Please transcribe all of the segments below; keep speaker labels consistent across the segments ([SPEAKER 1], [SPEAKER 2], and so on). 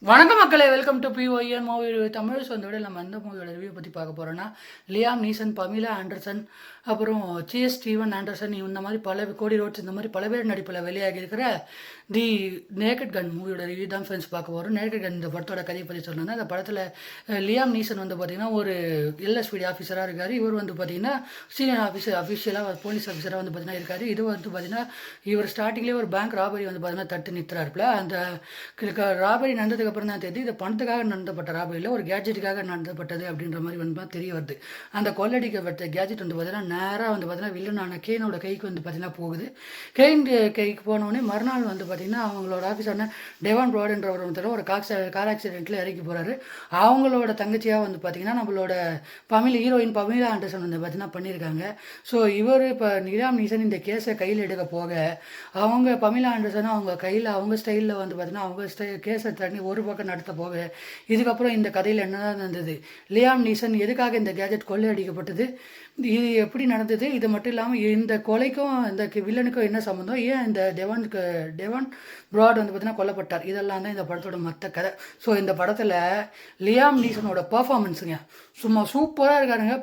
[SPEAKER 1] வணக்கம் மக்களே, welcome to PON movie review Tamil. சொந்தோட நம்ம எந்த மூவியோட ரிவ்யூ பற்றி பார்க்க போகிறோன்னா, லியாம் நீசன், பமீலா ஆண்டர்சன், அப்புறம் ஸ்டீவன் ஆண்டர்சன், இந்த மாதிரி பல கோடி ரோட்ஸ் இந்த மாதிரி பல பேர் நடிப்பில் வெளியாகி இருக்கிற தி நேக்கட் கன் மூவியோட ரிவ்யூ தான் ஃப்ரெண்ட்ஸ் பார்க்க போகிறோம். நேக்கட் கன் இந்த படத்தோட கதையை பற்றி சொல்லணும்னா, இந்த படத்தில் லியாம் நீசன் வந்து பார்த்திங்கன்னா ஒரு LSPD ஆஃபீஸராக இருக்கார். இவர் வந்து பார்த்திங்கன்னா சீனியர் அஃபீஷியலாக போலீஸ் ஆஃபீஸராக வந்து பார்த்திங்கன்னா இருக்கார். இது வந்து பார்த்திங்கன்னா இவர் ஸ்டார்டிங்லேயே ஒரு பேங்க் ராபரி வந்து பார்த்திங்கன்னா தட்டு நிறுத்துறாருல. அந்த ராபரி நடந்ததுக்கு அப்புறம் தான் தெரியுது இது பணத்துக்காக நடந்தப்பட்ட ராபரியில் ஒரு கேஜெட்டுக்காக நடந்தப்பட்டது அப்படின்ற மாதிரி வந்து தெரிய வருது. அந்த கொள்ளடிக்கப்பட்ட கேஜெட் வந்து பார்த்தீங்கன்னா நேராக வந்து பார்த்தீங்கன்னா வில்லனான கேனோட கைக்கு வந்து பார்த்தீங்கன்னா போகுது. கெயின் கைக்கு போனோடனே மறுநாள் வந்து பார்த்தீங்கன்னா அவங்களோட ஆஃபீஸரான டெவான் ப்ராடுன்றவர் வந்து ஒரு கார் ஆக்சிடென்ட்டில் இறக்கி போகிறாரு. அவங்களோட தங்கச்சியாக வந்து பார்த்தீங்கன்னா நம்மளோட ஹீரோயின் பமீலா ஆண்டர்சன் வந்து பார்த்தீங்கன்னா பண்ணியிருக்காங்க. ஸோ இவர் இப்போ லியாம் நீசன் இந்த கேஸை கையில் எடுக்க போக அவங்க பமீலா ஆண்டர்சன் அவங்க கையில் அவங்க ஸ்டைலில் வந்து பார்த்தீங்கன்னா அவங்க கேஸை தண்ணி ஒரு பக்கம் நடத்த போக இதுக்கப்புறம் இந்த கதையில் என்னதான் நடந்தது, லியாம் நீசன் எதுக்காக இந்த கேஜெட் கொள்ளையடிக்கப்பட்டது, இது எப்படி நடந்தது, இது மட்டும் இல்லாமல் இந்த கொலைக்கும் இந்த வில்லனுக்கும் என்ன சம்மந்தம், ஏன் இந்த டெவான் ப்ராட் வந்து பார்த்தீங்கன்னா கொல்லப்பட்டார், இதெல்லாம் தான் இந்த படத்தோட மற்ற கதை. ஸோ இந்த படத்தில் லியாம் நீசனோட பர்ஃபார்மன்ஸுங்க சும்மா சூப்பராக இருக்காருங்க.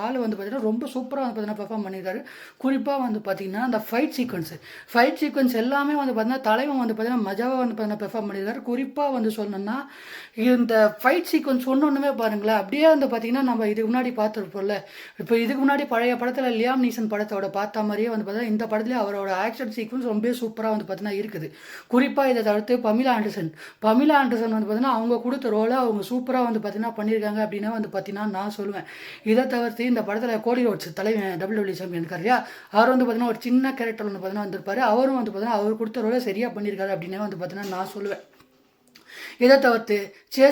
[SPEAKER 1] ஆள் வந்து பார்த்தீங்கன்னா ரொம்ப சூப்பராக வந்து பார்த்தீங்கன்னா பெர்ஃபார்ம் பண்ணியிருக்காரு. குறிப்பாக வந்து பார்த்தீங்கன்னா அந்த ஃபைட் சீக்வன்ஸ் எல்லாமே வந்து பார்த்தீங்கன்னா தலைவன் வந்து பார்த்தீங்கன்னா மஜாவாக வந்து பார்த்தீங்கன்னா பெர்ஃபார்ம் பண்ணியிருக்காரு. குறிப்பாக வந்து சொல்லணும்னா இந்த ஃபைட் சீக்வன்ஸ் ஒன்றுமே பாருங்களேன், அப்படியே வந்து பார்த்தீங்கன்னா நம்ம இதுக்கு முன்னாடி பார்த்துருப்போம்ல, இப்போ இதுக்கு முன்னாடி பழைய படத்தில் லியாம் நீசன் படத்தோட பார்த்த மாதிரியே வந்து பார்த்தீங்கன்னா இந்த படத்துலேயே அவரோட ஆக்ஷன் சீக்வன்ஸ் ரொம்ப சூப்பராக வந்து பார்த்தீங்கன்னா இருக்குது. குறிப்பாக இதை தவிர்த்து பமீலா ஆண்டர்சன் வந்து பார்த்தீங்கன்னா அவங்க கொடுத்த ரோலை அவங்க சூப்பராக வந்து பார்த்தீங்கன்னா பண்ணியிருக்காங்க அப்படின்னா வந்து பார்த்தீங்கன்னா நான் சொல்லுவேன். இதை தவிர்த்து இந்த படத்தில் கோடி ரோட்ஸ் தலைவன் WWE சாம்பியன் இருக்கார் இல்லையா, அவர் வந்து பார்த்தீங்கன்னா ஒரு சின்ன கேரக்டர் வந்து பார்த்தீங்கன்னா வந்திருப்பாரு. அவரும் வந்து பார்த்தீங்கன்னா அவர் கொடுத்த ரோலை சரியாக பண்ணியிருக்காரு அப்படின்னே வந்து பார்த்தீங்கன்னா நான் சொல்லுவேன். இதை தவிர்த்து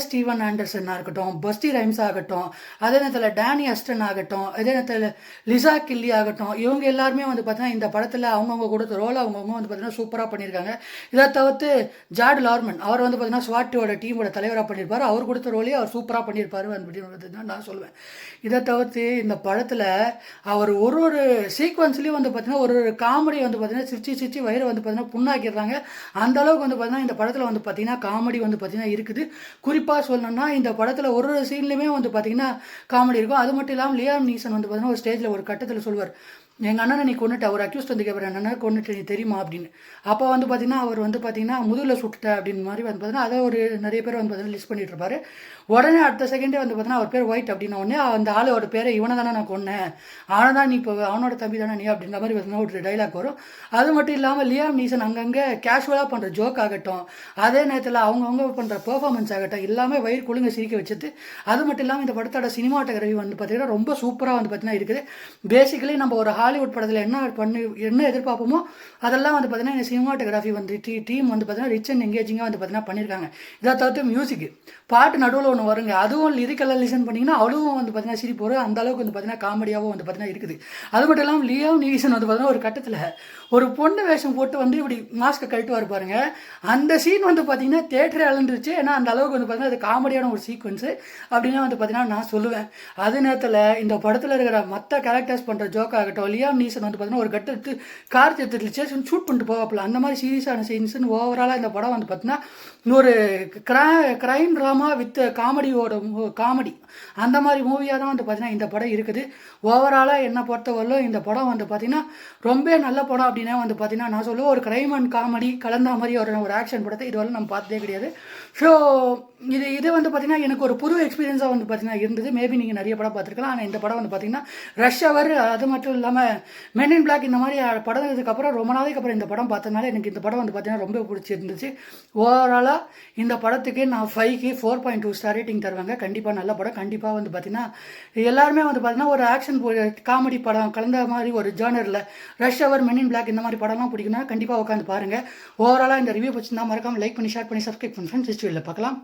[SPEAKER 1] ஸ்டீவன் ஆண்டர்சன் ஆகட்டும், பஸ்டி ரைம்ஸ் ஆகட்டும், அதே நேரத்தில் டேனி அஸ்டன் ஆகட்டும், அதே நேரத்தில் லிசா கில்லி ஆகட்டும், இவங்க எல்லாருமே வந்து பார்த்தீங்கன்னா இந்த படத்தில் அவங்கவுங்க கொடுத்த ரோல் அவங்கவுங்க வந்து பார்த்தீங்கன்னா சூப்பராக பண்ணியிருக்காங்க. இதை தவிர்த்து ஜார்ட் லார்மன் அவர் வந்து பார்த்தீங்கன்னா ஸ்வாட்டோட டீமோட தலைவராக பண்ணியிருப்பார். அவர் கொடுத்த ரோலையும் அவர் சூப்பராக பண்ணியிருப்பார் அப்படின்னு நான் சொல்லுவேன். இதை தவிர்த்து இந்த படத்தில் அவர் ஒரு சீக்வன்ஸ்லேயும் வந்து பார்த்தீங்கன்னா ஒரு காமெடி வந்து பார்த்தீங்கன்னா சிரிச்சு வயிறு வந்து பார்த்தீங்கன்னா புண்ணாக்கிடுறாங்க. அந்த அளவுக்கு வந்து பார்த்தீங்கன்னா இந்த படத்தில் வந்து பார்த்தீங்கன்னா காமெடி வந்து பார்த்தீங்கன்னா இருக்குது. குறிப்பாக சொல்லணும்னா இந்த படத்தில் ஒரு சீன்லையுமே வந்து பார்த்தீங்கன்னா காமெடி இருக்கும். அது மட்டும் இல்லாமல் லியாம் நீசன் வந்து பார்த்தீங்கன்னா ஒரு ஸ்டேஜில் ஒரு கட்டத்தில் சொல்வார், எங்கள் அண்ணனை நீ கொண்டுட்ட, அவர் அக்யூஸ்ட் வந்து கேட்குற அண்ணனை கொண்டுட்டு நீ தெரியுமா அப்படின்னு. அப்போ வந்து பார்த்தீங்கன்னா அவர் வந்து பார்த்தீங்கன்னா முதுகில் சுட்டுட்ட அப்படின்னு மாதிரி வந்து பார்த்தீங்கன்னா அதை ஒரு நிறைய பேர் வந்து பார்த்தீங்கன்னா லிஸ்ட் பண்ணிட்டு இருப்பாரு. உடனே அடுத்த செகண்டே வந்து பார்த்தீங்கன்னா அவர் பேர் ஒயிட் அப்படின்ன உடனே அந்த ஆளோட பேரை இவனை தானே நான் கொன்னேன், அவனை தான் நீ இப்போ அவனோட தம்பி தானே நீ அப்படின்ற மாதிரி பார்த்தீங்கன்னா ஒரு டைலாக் வரும். அது மட்டும் இல்லாமல் லியாம் நீசன் அங்கங்கே கேஷுவலாக பண்ணுற ஜோக் ஆகட்டும், அதே நேரத்தில் அவங்கவுங்க பண்ணுற பெர்ஃபார்மன்ஸ் ஆகட்டும், எல்லாமே வயிறு குழுங்க சிரிக்க வச்சுட்டு. அது மட்டும் இல்லாமல் இந்த படத்தோட சினிமாட்டோகிராஃபி வந்து பார்த்தீங்கன்னா ரொம்ப சூப்பராக வந்து பார்த்தீங்கன்னா இருக்குது. பேசிக்கலி நம்ம ஒரு ஹாலிவுட் படத்தில் என்ன எதிர்பார்ப்போமோ அதெல்லாம் வந்து பார்த்தீங்கன்னா இந்த சினிமாட்டோகிராஃபி வந்து டீம் வந்து பார்த்தீங்கன்னா ரிச் அண்ட் எங்கேஜிங்காக வந்து பார்த்தீங்கன்னா பண்ணியிருக்காங்க. இதை தவிர்த்து மியூசிக் பாட்டு நடுவில் ஒன்று வருங்க, அதுவும் லிரிக்கெல்லாம் லிசன் பண்ணிங்கன்னா அவ்வளவும் வந்து பார்த்தீங்கன்னா சிரிப்பு வரும். அந்த அளவுக்கு வந்து பார்த்தீங்கன்னா காமெடியாகவும் வந்து பார்த்தீங்கன்னா இருக்குது. அது மட்டும் இல்லாமல் லியாம் நீசன் வந்து பார்த்தீங்கன்னா ஒரு கட்டத்தில் ஒரு பொண்ணு வேஷம் போட்டு வந்து இப்படி மாஸ்க்கை கழட்டுவார் பாருங்க, அந்த சீன் வந்து பார்த்தீங்கன்னா தேட்டரே அலந்துருச்சு. ஏன்னா அந்த அளவுக்கு வந்து பார்த்தீங்கன்னா அது காமெடியான ஒரு சீக்வன்ஸு அப்படின்னு வந்து பார்த்தீங்கன்னா நான் சொல்லுவேன். அதே நேரத்தில் இந்த படத்தில் இருக்கிற மற்ற கேரக்டர்ஸ் பண்ணுற ஜோக் ஆகட்டும், லியாம் நீசன் வந்து பார்த்தீங்கன்னா ஒரு கட்டத்து கார் எடுத்துட்டு ஷூட் பண்ணிட்டு போவாப்பில், அந்த மாதிரி சீரியஸான சீன்ஸ்னு ஓவராலாக இந்த படம் வந்து பார்த்தீங்கன்னா ஒரு கிரைம் ட்ராமா வித் காமெடி அந்த மாதிரி மூவியாக தான் வந்து பார்த்தீங்கன்னா இந்த படம் இருக்குது. ஓவராலாக என்னை பொறுத்தவரையிலும் இந்த படம் வந்து பார்த்தீங்கன்னா ரொம்ப நல்ல படம் அப்படின்னா வந்து பார்த்தீங்கன்னா நான் சொல்லுவேன். ஒரு கிரைம் அண்ட் காமெடி கலந்த மாதிரி ஒரு ஆக்ஷன் படத்தை இதுவரை நம்ம பார்த்ததே கிடையாது. ஸோ இது வந்து பார்த்தீங்கன்னா எனக்கு ஒரு புது எக்ஸ்பீரியன்ஸாக வந்து பார்த்தீங்கன்னா இருந்தது. மேபி நீங்கள் நிறைய படம் பார்த்துருக்கலாம், ஆனால் இந்த படம் வந்து பார்த்தீங்கன்னா ரஷ் அவர், அது மட்டும் இல்லாமல் மென் இன் பிளாக் இந்த மாதிரி படம் இதுக்கப்புறம் ரொம்ப நாளைக்கு அப்புறம் இந்த படம் பார்த்ததுனால எனக்கு இந்த படம் வந்து பார்த்தீங்கன்னா ரொம்ப பிடிச்சிருந்துச்சு. ஓவராலாக இந்த படத்துக்கு நான் 5க்கு 4.2 ஸ்டார் ரேட்டிங் தருவாங்க. கண்டிப்பாக நல்ல படம். கண்டிப்பாக வந்து பார்த்தீங்கன்னா எல்லாருமே வந்து பார்த்தீங்கன்னா ஒரு ஆக்ஷன் காமெடி படம் கலந்த மாதிரி ஒரு ஜானரில் ரஷ் அவர், மென் இன் பிளாக் இந்த மாதிரி படம்லாம் பிடிக்குன்னா கண்டிப்பாக உட்காந்து பாருங்கள். ஓவராலாக இந்த ரிவ்யூ பிடிச்சிருந்தா மறக்காமல் லைக் பண்ணி ஷேர் பண்ணி சப்ஸ்கிரைப் பண்ணி ஃப்ரெண்ட்ஸ் ஹிஸ்ட்ரியில் பார்க்கலாம்.